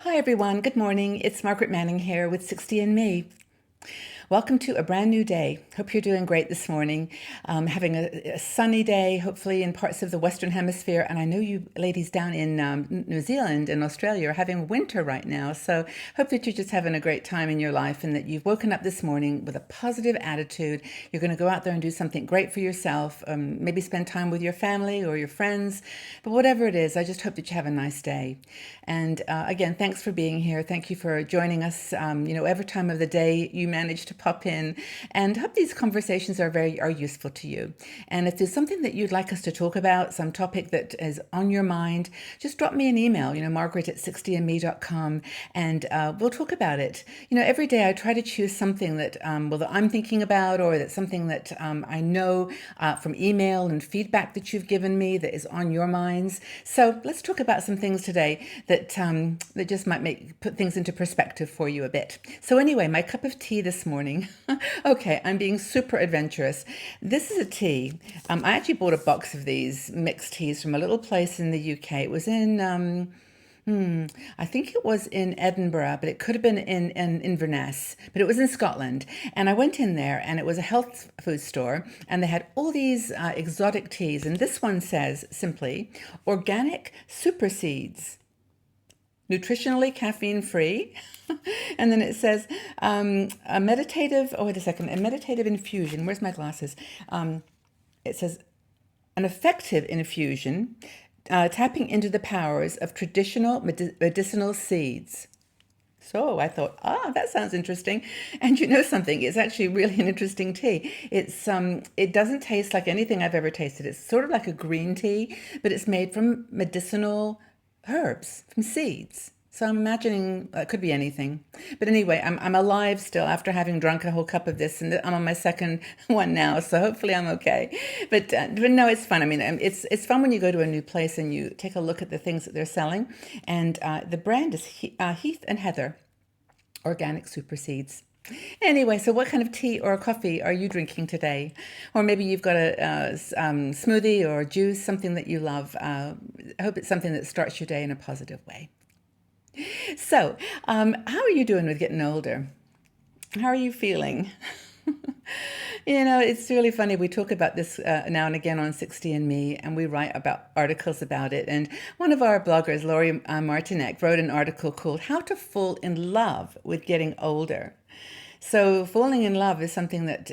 Hi everyone, good morning. It's Margaret Manning here with 60 and Me. Welcome to a brand new day. Hope you're doing great this morning. Having a sunny day, hopefully in parts of the Western Hemisphere. And I know you ladies down in New Zealand and Australia are having winter right now. So hope that you're just having a great time in your life and that you've woken up this morning with a positive attitude. You're going to go out there and do something great for yourself. Maybe spend time with your family or your friends. But whatever it is, I just hope that you have a nice day. And again, thanks for being here. Thank you for joining us. Every time of the day you manage to pop in, and hope these conversations are useful to you. And if there's something that you'd like us to talk about, some topic that is on your mind, just drop me an email, Margaret at 60andme.com, and we'll talk about it. Every day I try to choose something that, that I'm thinking about, or that's something that I know from email and feedback that you've given me that is on your minds. So let's talk about some things today that just might put things into perspective for you a bit. So anyway, my cup of tea this morning. Okay, I'm being super adventurous. This is a tea. I actually bought a box of these mixed teas from a little place in the UK. It was in I think it was in Edinburgh, but it could have been in Inverness, but it was in Scotland. And I went in there, and it was a health food store, and they had all these exotic teas. And this one says simply, organic super seeds, nutritionally caffeine free. And then it says a meditative, oh, wait a second, a meditative infusion. Where's my glasses? It says an effective infusion, tapping into the powers of traditional medicinal seeds. So I thought, that sounds interesting. And you know something, it's actually really an interesting tea. It doesn't taste like anything I've ever tasted. It's sort of like a green tea, but it's made from medicinal herbs, from seeds. So I'm imagining it could be anything. But anyway, I'm alive still after having drunk a whole cup of this, and I'm on my second one now, so hopefully I'm okay. But no, it's fun. I mean, it's fun when you go to a new place and you take a look at the things that they're selling. And the brand is Heath and Heather Organic Super Seeds. Anyway, so what kind of tea or coffee are you drinking today? Or maybe you've got a smoothie or juice, something that you love. I hope it's something that starts your day in a positive way. So, how are you doing with getting older? How are you feeling? It's really funny. We talk about this now and again on 60 and Me, and we write about articles about it. And one of our bloggers, Laurie Martinek, wrote an article called How to Fall in Love with Getting Older. So falling in love is something that,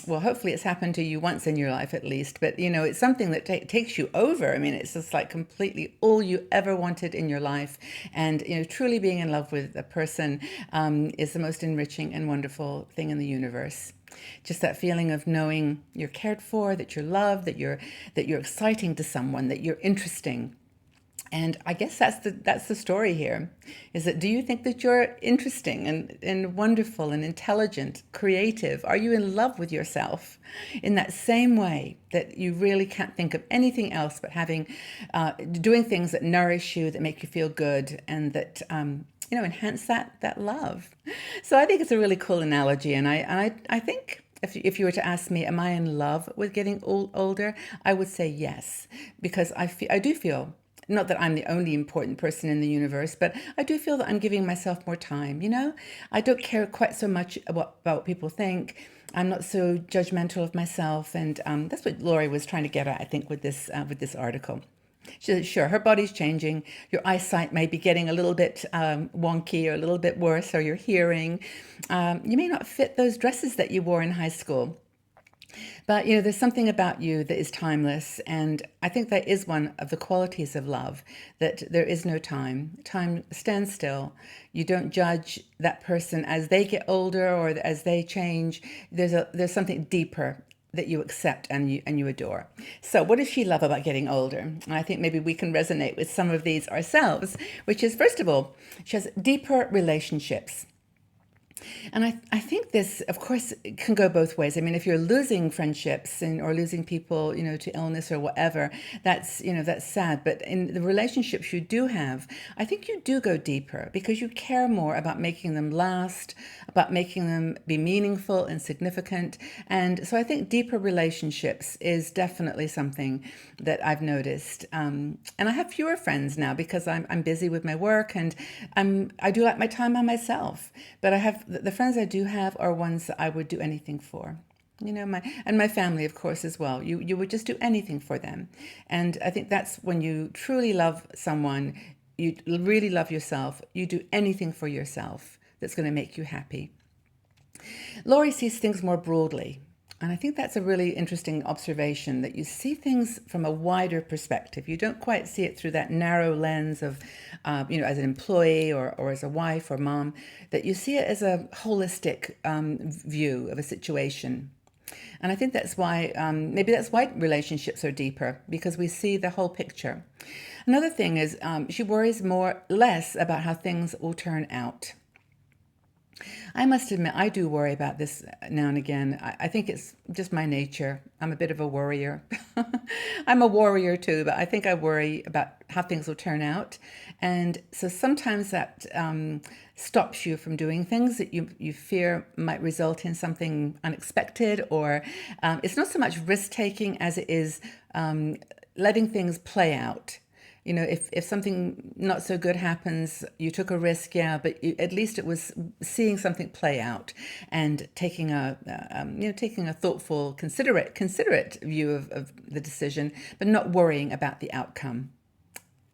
hopefully it's happened to you once in your life at least, but it's something that takes you over. I mean, it's just like completely all you ever wanted in your life. And, truly being in love with a person is the most enriching and wonderful thing in the universe. Just that feeling of knowing you're cared for, that you're loved, that you're exciting to someone, that you're interesting. And I guess that's the story here, is that do you think that you're interesting and wonderful and intelligent, creative? Are you in love with yourself in that same way that you really can't think of anything else but doing things that nourish you, that make you feel good, and that enhance that love? So I think it's a really cool analogy, and I think if you were to ask me, am I in love with getting older? I would say yes, because I do feel, not that I'm the only important person in the universe, but I do feel that I'm giving myself more time. I don't care quite so much about what people think. I'm not so judgmental of myself, and that's what Laurie was trying to get at, I think, with this article. Sure, her body's changing. Your eyesight may be getting a little bit wonky or a little bit worse, or your hearing. You may not fit those dresses that you wore in high school. But there's something about you that is timeless, and I think that is one of the qualities of love, that there is no time. Time stands still. You don't judge that person as they get older or as they change. There's something deeper that you accept and you adore. So what does she love about getting older? And I think maybe we can resonate with some of these ourselves, which is, first of all, she has deeper relationships. And I think this, of course, it can go both ways. I mean, if you're losing friendships or losing people, to illness or whatever, that's sad. But in the relationships you do have, I think you do go deeper because you care more about making them last, about making them be meaningful and significant. And so I think deeper relationships is definitely something that I've noticed. And I have fewer friends now because I'm busy with my work and I do like my time on myself. But I have the friends I do have are ones that I would do anything for. My family, of course, as well. You would just do anything for them, and I think that's when you truly love someone. You really love yourself. You do anything for yourself that's going to make you happy. Laurie sees things more broadly. And I think that's a really interesting observation that you see things from a wider perspective. You don't quite see it through that narrow lens of, as an employee or as a wife or mom, that you see it as a holistic view of a situation. And I think that's why, maybe that's why relationships are deeper, because we see the whole picture. Another thing is she worries less about how things will turn out. I must admit, I do worry about this now and again. I think it's just my nature. I'm a bit of a worrier. I'm a warrior too, but I think I worry about how things will turn out. And so sometimes that stops you from doing things that you fear might result in something unexpected, or it's not so much risk taking as it is letting things play out. If something not so good happens, you took a risk, yeah, but at least it was seeing something play out and taking a thoughtful, considerate view of the decision, but not worrying about the outcome.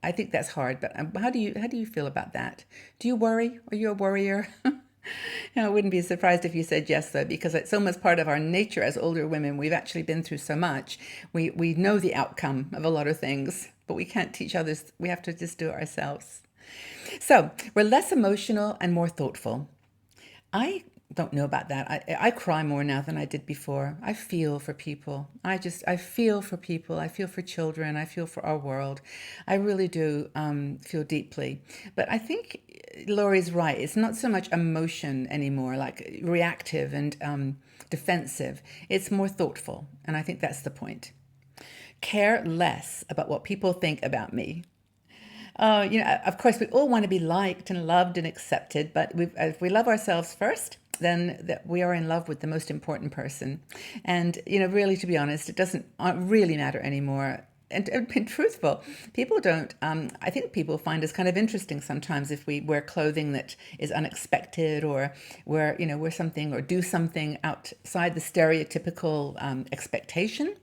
I think that's hard, but how do you feel about that? Do you worry? Are you a worrier? I wouldn't be surprised if you said yes, though, because it's almost part of our nature as older women. We've actually been through so much. We know the outcome of a lot of things, but we can't teach others. We have to just do it ourselves. So we're less emotional and more thoughtful. I don't know about that. I cry more now than I did before. I feel for people. I feel for people. I feel for children. I feel for our world. I really do feel deeply. But I think Laurie's right. It's not so much emotion anymore, like reactive and defensive. It's more thoughtful. And I think that's the point. Care less about what people think about me. Of course, we all want to be liked and loved and accepted, but if we love ourselves first, then that we are in love with the most important person. And, really, to be honest, it doesn't really matter anymore. And being truthful, people don't. I think people find us kind of interesting sometimes if we wear clothing that is unexpected, or wear something or do something outside the stereotypical expectation.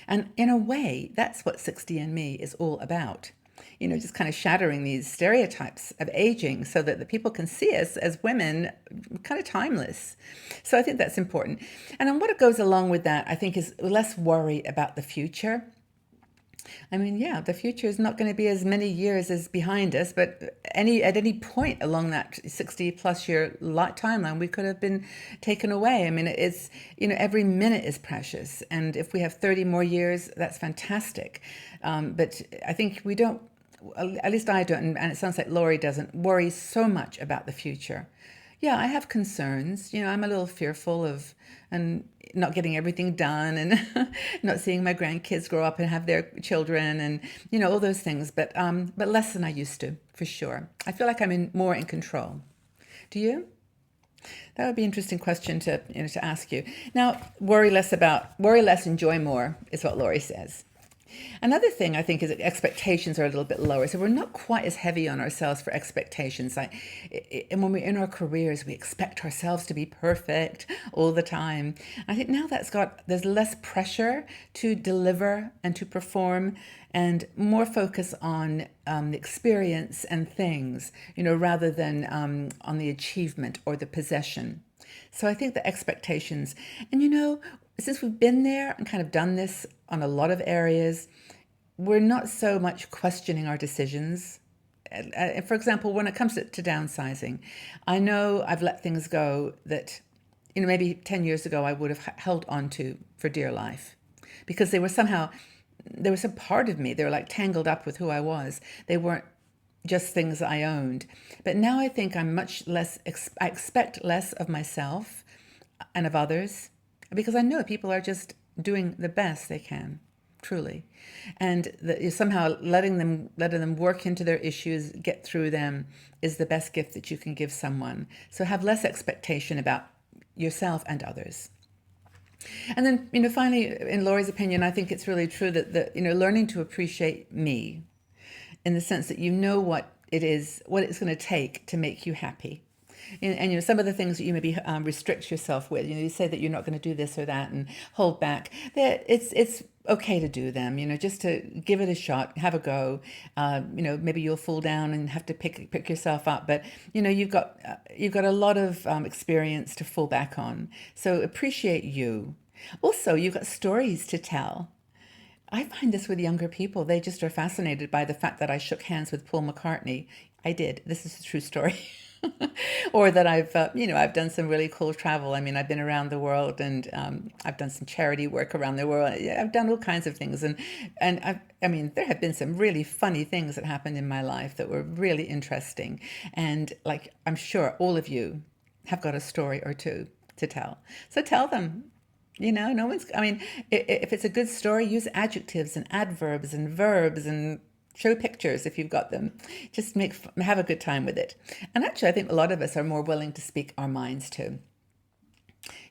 And in a way, that's what 60andMe is all about. Just kind of shattering these stereotypes of aging so that the people can see us as women kind of timeless. So I think that's important. And then what goes along with that, I think, is less worry about the future. I mean, yeah, the future is not going to be as many years as behind us, but at any point along that 60 plus year timeline, we could have been taken away. I mean, it's, every minute is precious. And if we have 30 more years, that's fantastic. But I think we don't, at least I don't, and it sounds like Laurie doesn't worry so much about the future. Yeah, I have concerns. I'm a little fearful of and not getting everything done, and not seeing my grandkids grow up and have their children, and all those things. But less than I used to, for sure. I feel like I'm more in control. Do you? That would be an interesting question to ask you. Now, worry less, enjoy more is what Laurie says. Another thing I think is that expectations are a little bit lower. So we're not quite as heavy on ourselves for expectations. And when we're in our careers, we expect ourselves to be perfect all the time. I think now there's less pressure to deliver and to perform, and more focus on the experience and things, rather than on the achievement or the possession. So I think the expectations, and since we've been there and kind of done this on a lot of areas, we're not so much questioning our decisions. For example, when it comes to downsizing, I know I've let things go that, maybe 10 years ago I would have held on to for dear life, because there was some part of me, they were like tangled up with who I was. They weren't just things I owned. But now I think I'm much less, I expect less of myself and of others because I know people are just doing the best they can, truly. And that somehow letting them work into their issues, get through them, is the best gift that you can give someone. So have less expectation about yourself and others. And then, finally, in Lori's opinion, I think it's really true that learning to appreciate me in the sense that you know what it is, what it's going to take to make you happy. And some of the things that you maybe restrict yourself with, you say that you're not going to do this or that and hold back. That it's okay to do them. Just to give it a shot, have a go. Maybe you'll fall down and have to pick yourself up, but you've got a lot of experience to fall back on. So appreciate you. Also, you've got stories to tell. I find this with younger people. They just are fascinated by the fact that I shook hands with Paul McCartney. I did. This is a true story. Or that I've done some really cool travel. I mean, I've been around the world, and I've done some charity work around the world. I've done all kinds of things, and there have been some really funny things that happened in my life that were really interesting. And like, I'm sure all of you have got a story or two to tell. So tell them. No one's, if it's a good story, use adjectives and adverbs and verbs and show pictures if you've got them. Just have a good time with it. And actually, I think a lot of us are more willing to speak our minds too.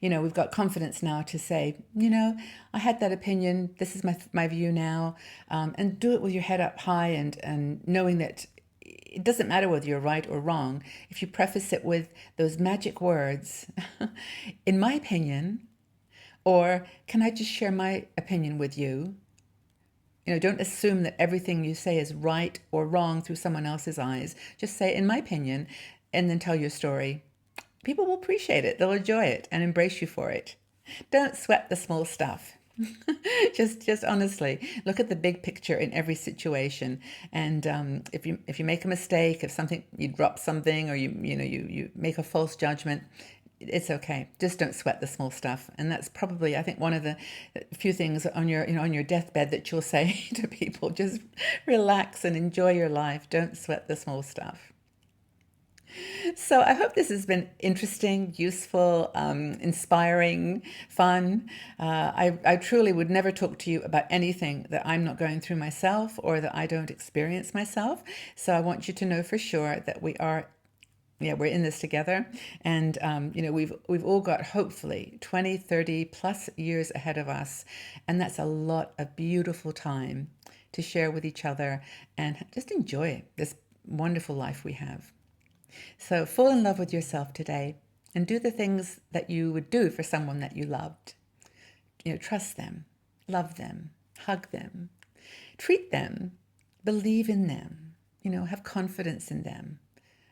We've got confidence now to say, I had that opinion. This is my view now. And do it with your head up high and knowing that it doesn't matter whether you're right or wrong. If you preface it with those magic words, in my opinion, or can I just share my opinion with you? Don't assume that everything you say is right or wrong through someone else's eyes. Just say, in my opinion, and then tell your story. People will appreciate it. They'll enjoy it and embrace you for it. Don't sweat the small stuff. just honestly, look at the big picture in every situation. And if you make a mistake, if you drop something, or you make a false judgment, it's okay. Just don't sweat the small stuff. And that's probably, I think, one of the few things on your deathbed that you'll say to people. Just relax and enjoy your life. Don't sweat the small stuff. So I hope this has been interesting, useful, inspiring, fun. I truly would never talk to you about anything that I'm not going through myself or that I don't experience myself. So I want you to know for sure that we're in this together. And, we've all got hopefully 20, 30 plus years ahead of us. And that's a lot of beautiful time to share with each other and just enjoy this wonderful life we have. So fall in love with yourself today and do the things that you would do for someone that you loved. Trust them, love them, hug them, treat them, believe in them, have confidence in them.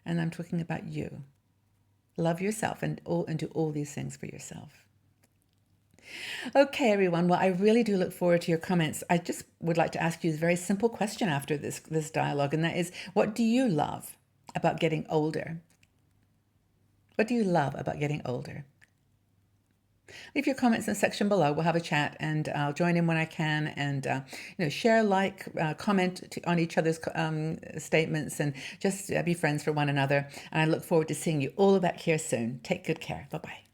And I'm talking about you. Love yourself and do all these things for yourself. Okay, everyone. Well, I really do look forward to your comments. I just would like to ask you a very simple question after this dialogue, and that is, what do you love about getting older? What do you love about getting older? Leave your comments in the section below. We'll have a chat, and I'll join in when I can, and share, comment on each other's statements, and just be friends for one another. And I look forward to seeing you all back here soon. Take good care. Bye-bye.